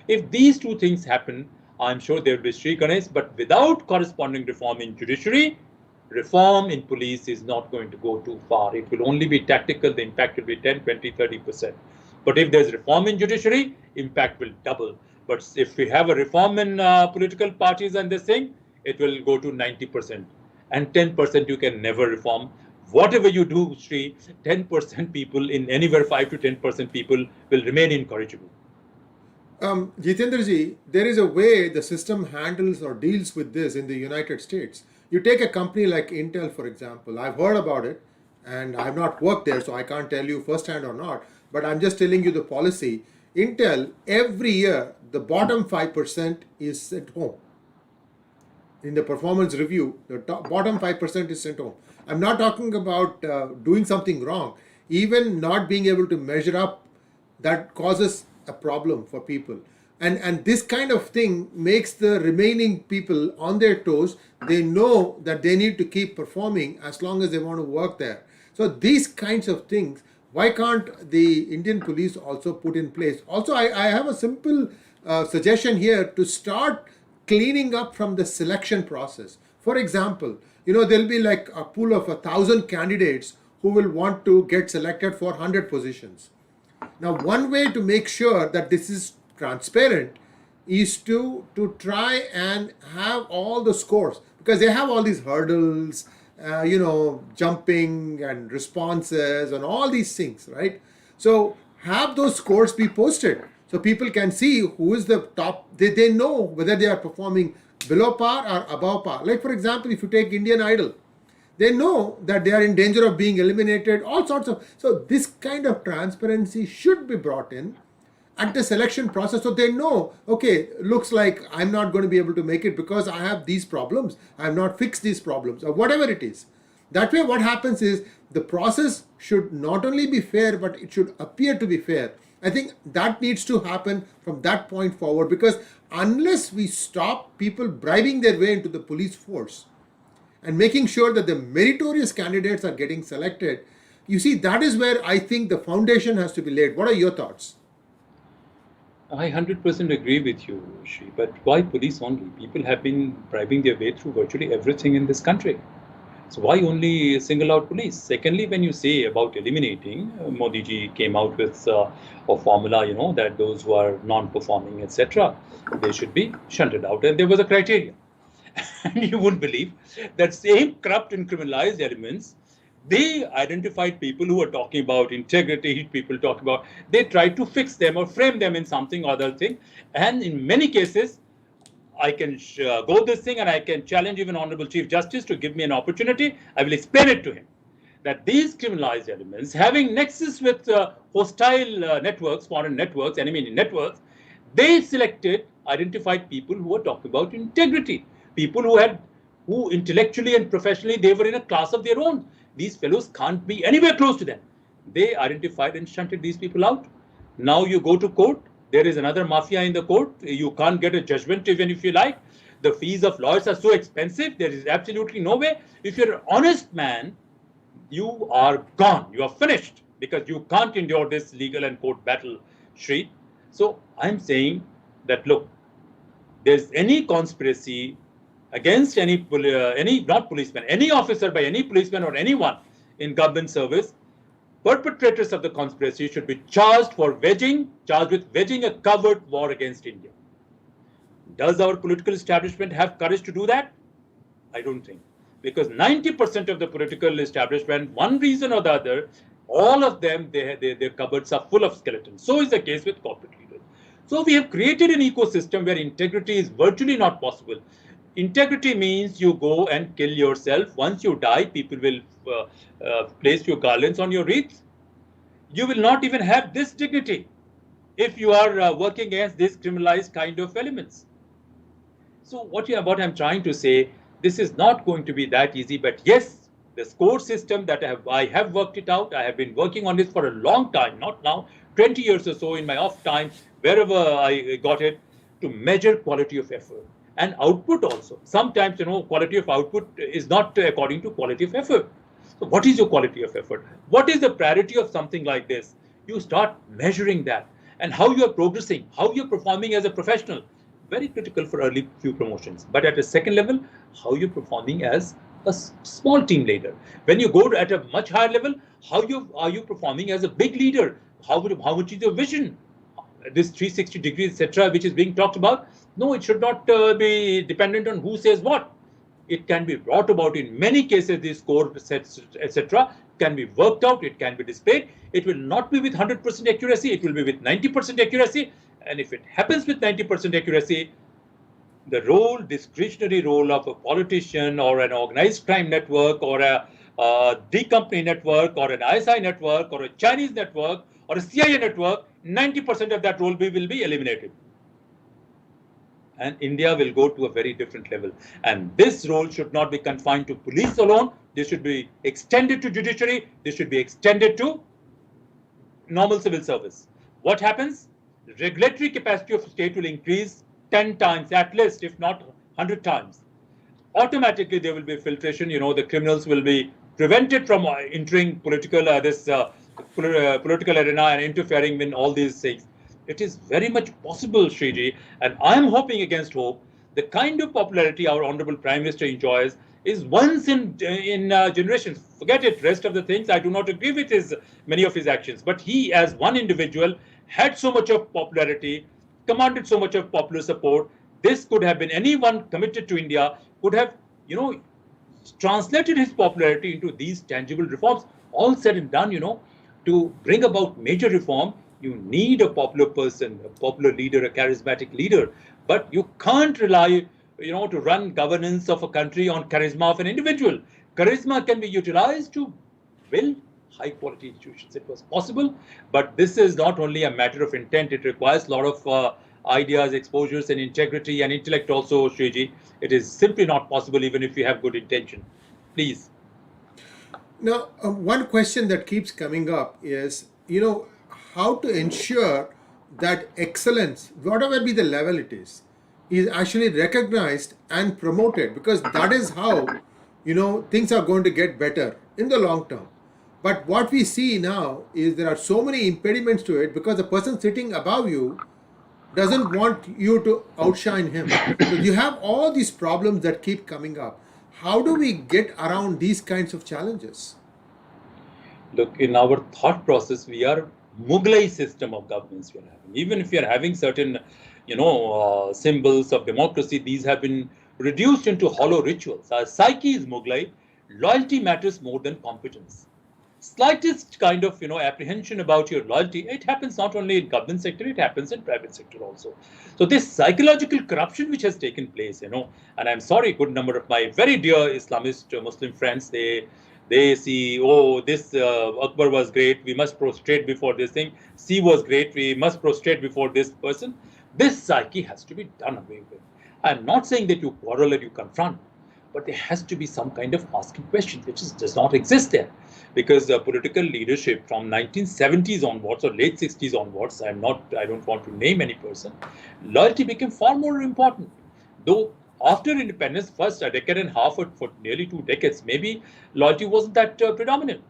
If these two things happen, I'm sure there will be Sri Ganesh, but without corresponding reform in judiciary, reform in police is not going to go too far. It will only be tactical. The impact will be 10, 20, 30%. But if there's reform in judiciary, impact will double. But if we have a reform in political parties and this thing, it will go to 90%. And 10% you can never reform. whatever you do, Sri, 10% people in anywhere 5 to 10% people will remain incorrigible. Jitendra ji, there is a way the system handles or deals with this in the United States. You take a company like Intel, for example. I've heard about it and I've not worked there, so I can't tell you firsthand or not, but I'm just telling you the policy. Intel, every year, the bottom 5% is sent home. In the performance review, the bottom 5% is sent home. I'm not talking about doing something wrong. Even not being able to measure up, that causes a problem for people. And this kind of thing makes the remaining people on their toes. They know that they need to keep performing as long as they want to work there. So these kinds of things, why can't the Indian police also put in place? Also, I have a simple suggestion here to start cleaning up from the selection process. For example, there'll be like a pool of 1,000 candidates who will want to get selected for 100 positions. Now, one way to make sure that this is transparent is to try and have all the scores, because they have all these hurdles, jumping and responses and all these things, right? So have those scores be posted so people can see who is the top. They know whether they are performing below par or above par. Like, for example, if you take Indian Idol, they know that they are in danger of being eliminated, all sorts of. So this kind of transparency should be brought in at the selection process, so they know, okay, looks like I'm not going to be able to make it because I have these problems, I have not fixed these problems, or whatever it is. That way what happens is the process should not only be fair, but it should appear to be fair. I think that needs to happen from that point forward, because unless we stop people bribing their way into the police force and making sure that the meritorious candidates are getting selected, you see, that is where I think the foundation has to be laid. What are your thoughts? I 100% agree with you, Shri. But why police only? People have been bribing their way through virtually everything in this country. So why only single out police? Secondly, when you say about eliminating, Modi ji came out with a formula, that those who are non-performing, etc., they should be shunted out. And there was a criteria. And you wouldn't believe that same corrupt and criminalized elements, they identified people who were talking about integrity, people talk about, they tried to fix them or frame them in something or other thing. And in many cases, I can go this thing and I can challenge even Honorable Chief Justice to give me an opportunity. I will explain it to him that these criminalized elements having nexus with hostile networks, foreign networks, enemy networks, they identified people who were talking about integrity, people who intellectually and professionally, they were in a class of their own. These fellows can't be anywhere close to them. They identified and shunted these people out. Now you go to court, there is another mafia in the court. You can't get a judgment even if you like. The fees of lawyers are so expensive. There is absolutely no way. If you're an honest man, you are gone. You are finished, because you can't endure this legal and court battle, Shri. So I'm saying that, look, there's any conspiracy against any not policeman, any officer by any policeman or anyone in government service, perpetrators of the conspiracy should be charged with waging a covert war against India. Does our political establishment have courage to do that? I don't think. Because 90% of the political establishment, one reason or the other, all of them, their cupboards are full of skeletons. So is the case with corporate leaders. So we have created an ecosystem where integrity is virtually not possible. Integrity means you go and kill yourself. Once you die, people will place your garlands on your wreaths. You will not even have this dignity if you are working against these criminalized kind of elements. So what I'm trying to say, this is not going to be that easy. But yes, the score system that I have worked it out. I have been working on this for a long time, not now, 20 years or so in my off time, wherever I got it, to measure quality of effort. And output also. Sometimes, quality of output is not according to quality of effort. So what is your quality of effort? What is the priority of something like this? You start measuring that, and how you are progressing, how you're performing as a professional. Very critical for early few promotions. But at a second level, how you're performing as a small team leader. When you go at a much higher level, how are you performing as a big leader? How much is your vision? This 360 degrees, etc., which is being talked about. No, it should not be dependent on who says what. It can be brought about in many cases, these core sets, etc., can be worked out, it can be displayed. It will not be with 100% accuracy, it will be with 90% accuracy. And if it happens with 90% accuracy, the role, discretionary role of a politician or an organized crime network or a D company network or an ISI network or a Chinese network or a CIA network, 90% of that role will be eliminated. And India will go to a very different level. And this role should not be confined to police alone. This should be extended to judiciary. This should be extended to normal civil service. What happens? Regulatory capacity of state will increase 10 times at least, if not 100 times. Automatically, there will be filtration. The criminals will be prevented from entering political political arena and interfering in all these things. It is very much possible, Shriji, and I am hoping against hope. The kind of popularity our Honorable Prime Minister enjoys is once in generations. Forget it. Rest of the things, I do not agree with many of his actions. But he, as one individual, had so much of popularity, commanded so much of popular support. This could have been anyone committed to India could have, translated his popularity into these tangible reforms. All said and done, to bring about major reform, you need a popular person, a popular leader, a charismatic leader. But you can't rely, to run governance of a country on charisma of an individual. Charisma can be utilized to build high quality institutions. It was possible, but this is not only a matter of intent. It requires a lot of ideas, exposures, and integrity and intellect also, Shriji. It is simply not possible even if you have good intention. Please. Now, one question that keeps coming up is, how to ensure that excellence, whatever be the level it is actually recognized and promoted, because that is how, things are going to get better in the long term. But what we see now is there are so many impediments to it because the person sitting above you doesn't want you to outshine him. So you have all these problems that keep coming up. How do we get around these kinds of challenges? Look, in our thought process, we are Mughlai system of governance we are having. Even if we are having certain, symbols of democracy, these have been reduced into hollow rituals. Our psyche is Mughlai. Loyalty matters more than competence. Slightest kind of, apprehension about your loyalty, it happens not only in government sector, it happens in private sector also. So this psychological corruption which has taken place, and I'm sorry, good number of my very dear Islamist Muslim friends, they see, this Akbar was great, we must prostrate before this thing. C was great, we must prostrate before this person. This psyche has to be done away with. I'm not saying that you quarrel and you confront, but there has to be some kind of asking questions, which does not exist there. Because political leadership from 1970s onwards or late 60s onwards, I don't want to name any person, loyalty became far more important. Though after independence, first a decade and a half or for nearly 2 decades, maybe loyalty wasn't that predominant.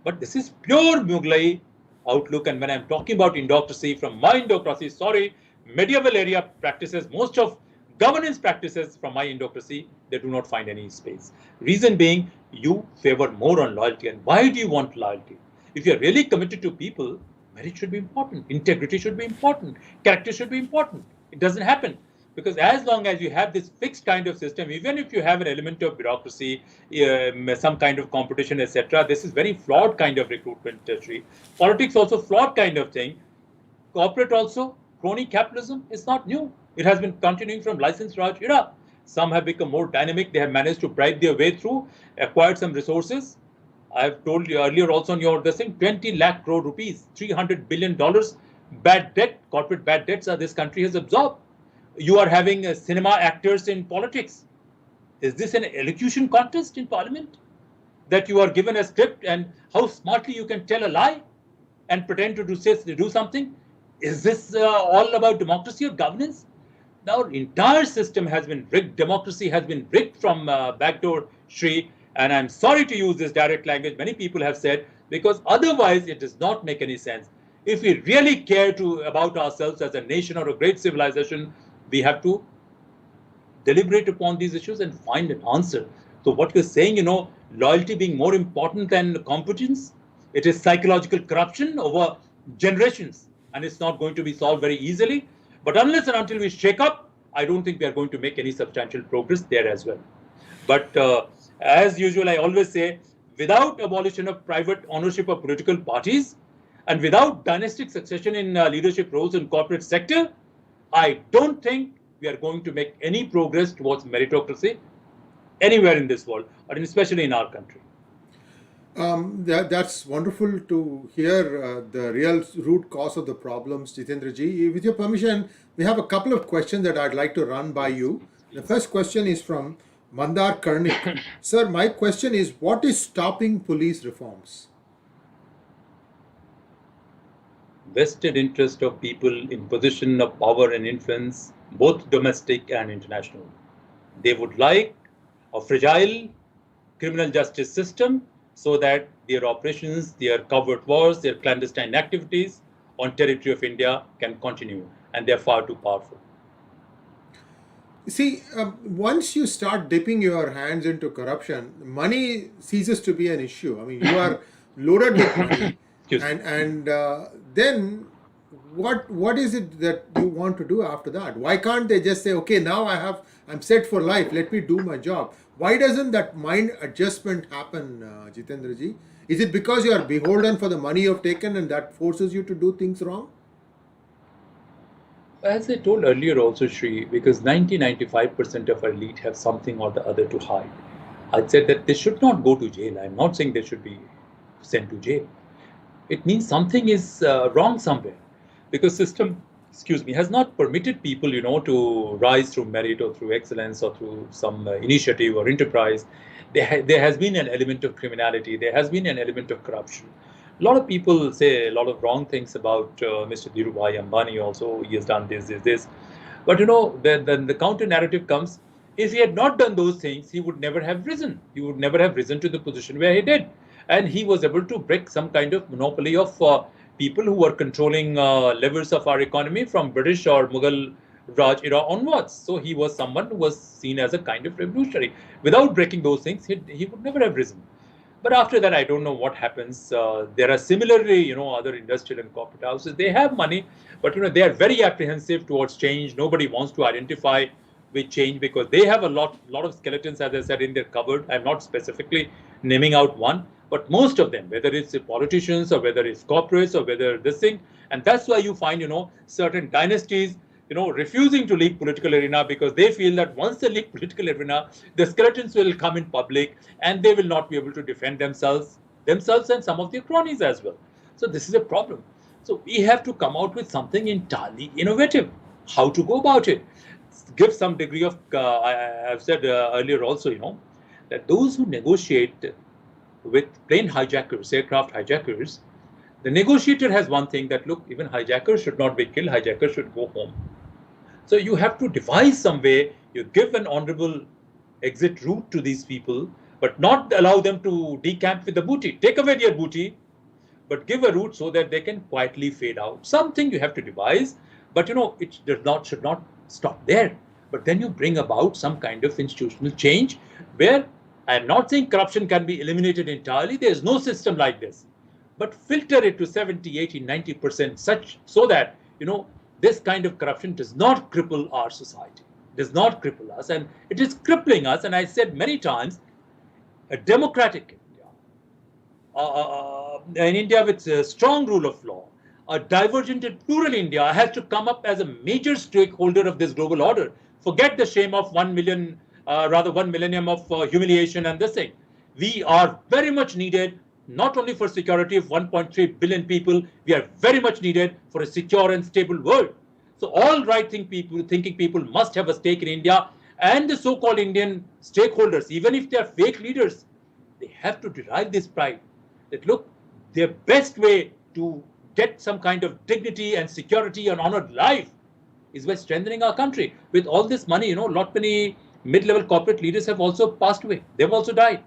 But this is pure Mughlai outlook. And when I'm talking about Indocracy, from my Indocracy, medieval area practices, most of governance practices from my Indocracy, they do not find any space. Reason being, you favor more on loyalty. And why do you want loyalty? If you're really committed to people, merit should be important, integrity should be important, character should be important. It doesn't happen. Because as long as you have this fixed kind of system, even if you have an element of bureaucracy, some kind of competition, etc., this is very flawed kind of recruitment tree. Politics also flawed kind of thing. Corporate also, crony capitalism is not new. It has been continuing from licensed Raj era. Some have become more dynamic. They have managed to bribe their way through, acquired some resources. I've told you earlier also on your this thing, 20 lakh crore rupees, $300 billion bad debt, corporate bad debts this country has absorbed. You are having cinema actors in politics. Is this an elocution contest in parliament? That you are given a script and how smartly you can tell a lie and pretend to do something? Is this all about democracy or governance? Now, our entire system has been rigged. Democracy has been rigged from backdoor, Shri. And I'm sorry to use this direct language. Many people have said, because otherwise it does not make any sense. If we really care about ourselves as a nation or a great civilization, we have to deliberate upon these issues and find an answer. So what you're saying, loyalty being more important than competence, it is psychological corruption over generations, and it's not going to be solved very easily. But unless and until we shake up, I don't think we are going to make any substantial progress there as well. But as usual, I always say, without abolition of private ownership of political parties and without dynastic succession in leadership roles in corporate sector, I don't think we are going to make any progress towards meritocracy anywhere in this world, or especially in our country. That's wonderful to hear the real root cause of the problems, Jitendra ji. With your permission, we have a couple of questions that I'd like to run by you. The first question is from Mandar Karnik. Sir, my question is, what is stopping police reforms? Vested interest of people in position of power and influence, both domestic and international. They would like a fragile criminal justice system so that their operations, their covert wars, their clandestine activities on territory of India can continue, and they're far too powerful. See, once you start dipping your hands into corruption, money ceases to be an issue. I mean, you are loaded with money, and then what is it that you want to do after that? Why can't they just say, okay, now I'm set for life. Let me do my job. Why doesn't that mind adjustment happen, Jitendra ji? Is it because you are beholden for the money you've taken and that forces you to do things wrong? As I told earlier also, Shri, because 90-95% of our elite have something or the other to hide. I said that they should not go to jail. I'm not saying they should be sent to jail. It means something is wrong somewhere, because system, has not permitted people, to rise through merit or through excellence or through some initiative or enterprise. There has been an element of criminality. There has been an element of corruption. A lot of people say a lot of wrong things about Mr. Dhirubhai Ambani also. He has done this. But then the counter narrative comes. If he had not done those things, he would never have risen. He would never have risen to the position where he did. And he was able to break some kind of monopoly of people who were controlling levers of our economy from British or Mughal Raj era onwards. So he was someone who was seen as a kind of revolutionary. Without breaking those things, he would never have risen. But after that, I don't know what happens. There are similarly, other industrial and corporate houses. They have money, but they are very apprehensive towards change. Nobody wants to identify with change because they have a lot of skeletons, as I said, in their cupboard. I'm not specifically naming out one, but most of them, whether it's politicians or whether it's corporates or whether this thing, and that's why you find, certain dynasties refusing to leave political arena because they feel that once they leave political arena, the skeletons will come in public and they will not be able to defend themselves and some of their cronies as well. So this is a problem. So we have to come out with something entirely innovative. How to go about it? Give some degree of, I've said earlier also, that those who negotiate with plane hijackers, aircraft hijackers, the negotiator has one thing that, look, even hijackers should not be killed, hijackers should go home. So you have to devise some way, you give an honorable exit route to these people, but not allow them to decamp with the booty. Take away their booty, but give a route so that they can quietly fade out. Something you have to devise, but it should not stop there. But then you bring about some kind of institutional change where I'm not saying corruption can be eliminated entirely. There is no system like this. But filter it to 70, 80, 90% such so that, this kind of corruption does not cripple our society, does not cripple us, and it is crippling us. And I said many times, a democratic India, an India with a strong rule of law, a divergent and plural India has to come up as a major stakeholder of this global order. Forget the shame of 1 millennium of humiliation and this thing. We are very much needed. Not only for security of 1.3 billion people, we are very much needed for a secure and stable world. So all thinking people must have a stake in India, and the so-called Indian stakeholders, even if they are fake leaders, they have to derive this pride that, look, their best way to get some kind of dignity and security and honored life is by strengthening our country. With all this money, lot many mid-level corporate leaders have also passed away. They've also died.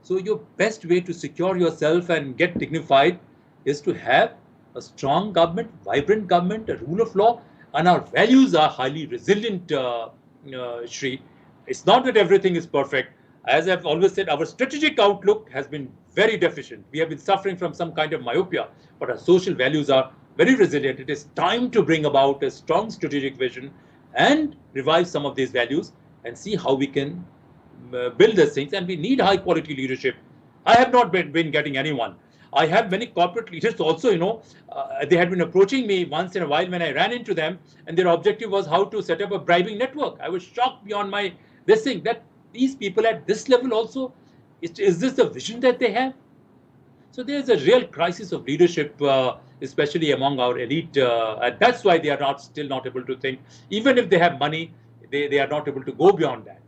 So your best way to secure yourself and get dignified is to have a strong government, vibrant government, a rule of law, and our values are highly resilient, Shri. It's not that everything is perfect. As I've always said, our strategic outlook has been very deficient. We have been suffering from some kind of myopia, but our social values are very resilient. It is time to bring about a strong strategic vision and revive some of these values and see how we can build these things, and we need high quality leadership. I have not been getting anyone. I have many corporate leaders also, they had been approaching me once in a while when I ran into them, and their objective was how to set up a bribing network. I was shocked beyond my this thing that these people at this level also, is this the vision that they have? So there's a real crisis of leadership, especially among our elite, and that's why they are still not able to think. Even if they have money, they are not able to go beyond that.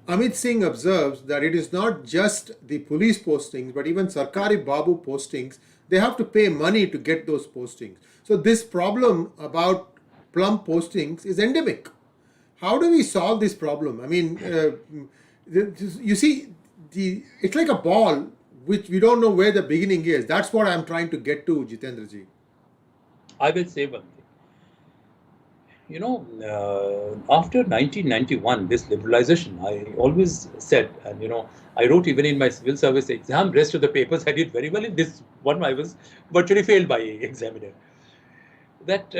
Amit Singh observes that it is not just the police postings, but even Sarkari Babu postings, they have to pay money to get those postings. So this problem about plum postings is endemic. How do we solve this problem? I mean, you see, it's like a ball which we don't know where the beginning is. That's what I'm trying to get to, Jitendra ji. I will say one thing. After 1991, this liberalization, I always said, and I wrote even in my civil service exam, rest of the papers I did very well. In this one, I was virtually failed by examiner. That,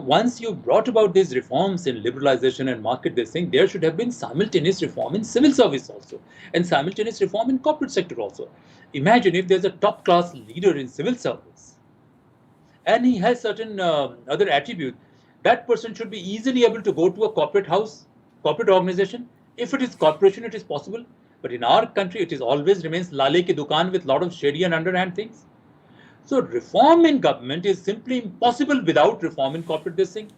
once you brought about these reforms in liberalization and market this thing, there should have been simultaneous reform in civil service also, and simultaneous reform in corporate sector also. Imagine if there's a top class leader in civil service, and he has certain other attributes. That person should be easily able to go to a corporate house, corporate organization. If it is corporation, it is possible. But in our country, it is always remains lale ki dukaan with lot of shady and underhand things. So reform in government is simply impossible without reform in corporate this thing.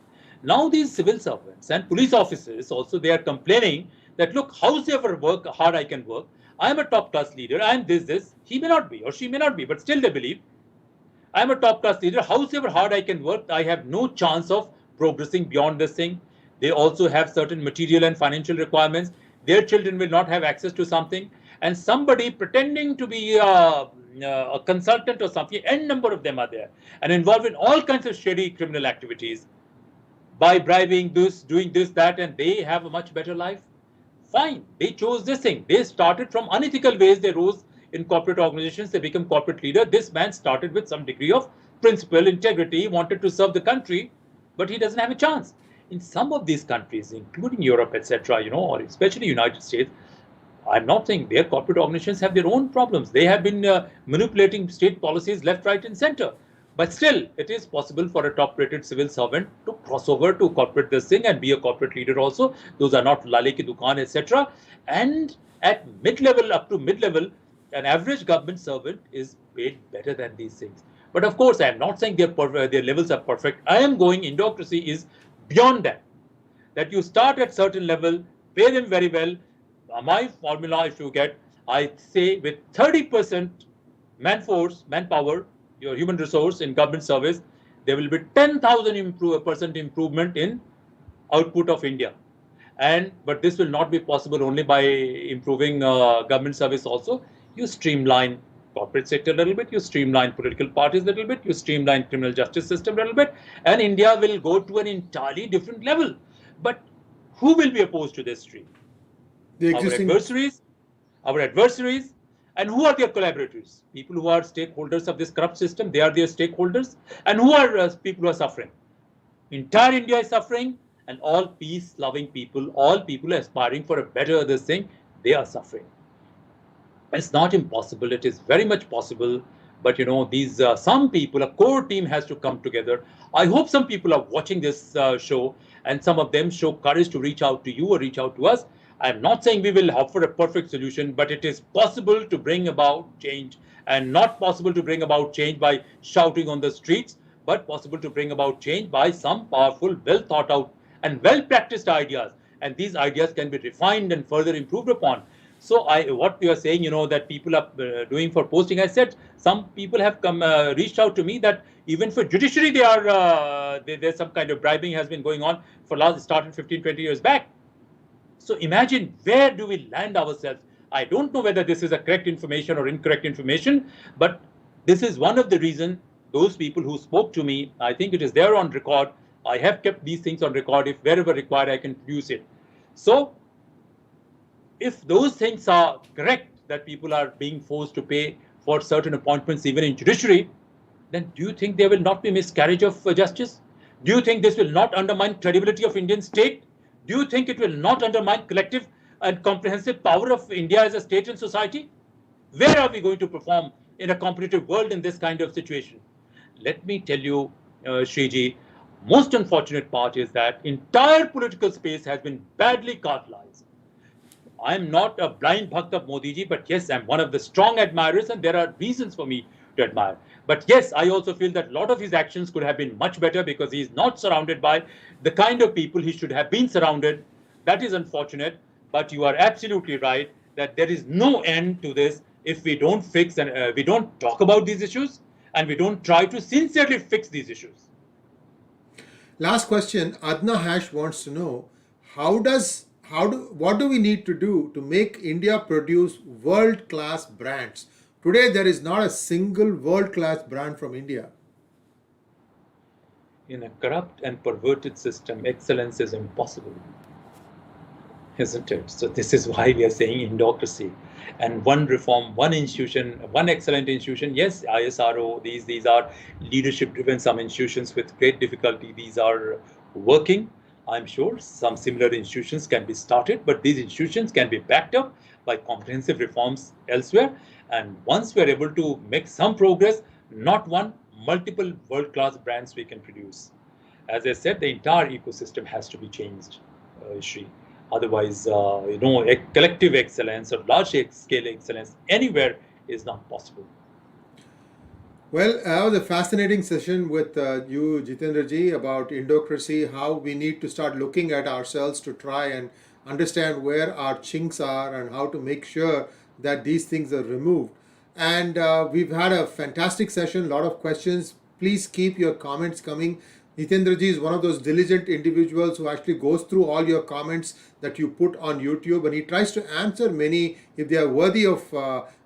Now these civil servants and police officers also, they are complaining that, look, howsoever hard I can work, I am a top class leader, I am this, he may not be or she may not be, but still they believe, I am a top class leader, howsoever hard I can work, I have no chance of progressing beyond this thing. They also have certain material and financial requirements. Their children will not have access to something, and somebody pretending to be a consultant or something, n number of them are there and involved in all kinds of shady criminal activities by bribing this, doing this, that, and they have a much better life. Fine, they chose this thing. They started from unethical ways. They rose in corporate organizations. They become corporate leader. This man started with some degree of principle, integrity, wanted to serve the country, but he doesn't have a chance. In some of these countries, including Europe, etc., or especially United States, I'm not saying their corporate organizations have their own problems. They have been manipulating state policies left, right, and center. But still, it is possible for a top-rated civil servant to cross over to corporate this thing and be a corporate leader also. Those are not lale ki dukaan, etc. And at mid-level, up to mid-level, an average government servant is paid better than these things. But of course, I am not saying their levels are perfect. I am going, Indocracy is beyond that. That you start at certain level, pay them very well. My formula, if you get, I say with 30% manpower, your human resource in government service, there will be 10,000% improvement in output of India. But this will not be possible only by improving government service also. You streamline corporate sector a little bit, you streamline political parties a little bit, you streamline criminal justice system a little bit, and India will go to an entirely different level. But who will be opposed to this stream? Our adversaries, and who are their collaborators? People who are stakeholders of this corrupt system, they are their stakeholders. And who are people who are suffering? Entire India is suffering, and all peace-loving people, all people aspiring for a better this thing, they are suffering. It's not impossible. It is very much possible. But these some people, a core team has to come together. I hope some people are watching this show, and some of them show courage to reach out to you or reach out to us. I'm not saying we will offer a perfect solution, but it is possible to bring about change, and not possible to bring about change by shouting on the streets, but possible to bring about change by some powerful, well thought out and well practiced ideas. And these ideas can be refined and further improved upon. So what you are saying, that people are doing for posting, I said some people have come reached out to me that even for judiciary, there's some kind of bribing has been going on for started 15, 20 years back. So imagine, where do we land ourselves? I don't know whether this is a correct information or incorrect information, but this is one of the reasons those people who spoke to me, I think it is there on record. I have kept these things on record. If wherever required, I can produce it. So if those things are correct, that people are being forced to pay for certain appointments, even in judiciary, then do you think there will not be miscarriage of justice? Do you think this will not undermine credibility of Indian state? Do you think it will not undermine collective and comprehensive power of India as a state and society? Where are we going to perform in a competitive world in this kind of situation? Let me tell you, Shriji, most unfortunate part is that entire political space has been badly cartelized. I'm not a blind bhakt of Modi ji, but yes, I'm one of the strong admirers, and there are reasons for me to admire. But yes, I also feel that a lot of his actions could have been much better because he is not surrounded by the kind of people he should have been surrounded. That is unfortunate, but you are absolutely right that there is no end to this if we don't fix and we don't talk about these issues and we don't try to sincerely fix these issues. Last question. Adna Hash wants to know what do we need to do to make India produce world class brands? Today there is not a single world class brand from India. In a corrupt and perverted system, excellence is impossible, isn't it? So this is why we are saying Indocracy. And one reform, one institution, one excellent institution. Yes, ISRO. These are leadership-driven. Some institutions with great difficulty. These are working. I'm sure some similar institutions can be started, but these institutions can be backed up by comprehensive reforms elsewhere. And once we are able to make some progress, not one, multiple world-class brands we can produce. As I said, the entire ecosystem has to be changed, Shri. Otherwise, a collective excellence or large-scale excellence anywhere is not possible. Well, that was a fascinating session with you, Jitendra ji, about Indocracy, how we need to start looking at ourselves to try and understand where our chinks are and how to make sure that these things are removed. And we've had a fantastic session, a lot of questions. Please keep your comments coming. Jitendra ji is one of those diligent individuals who actually goes through all your comments that you put on YouTube, and he tries to answer many if they are worthy of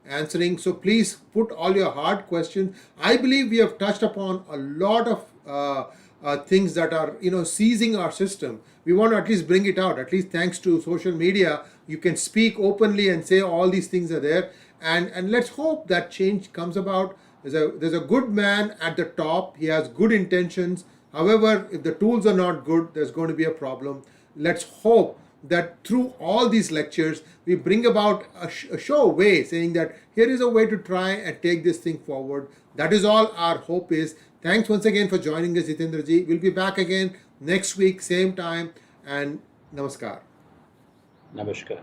answering. So please put all your hard questions. I believe we have touched upon a lot of things that are seizing our system. We want to at least bring it out. At least thanks to social media, you can speak openly and say all these things are there. And let's hope that change comes about. There's a good man at the top. He has good intentions. However, if the tools are not good, there's going to be a problem. Let's hope that through all these lectures, we bring about a show way, saying that here is a way to try and take this thing forward. That is all our hope is. Thanks once again for joining us, Jitendra ji. We'll be back again next week, same time, and namaskar. Namaskar.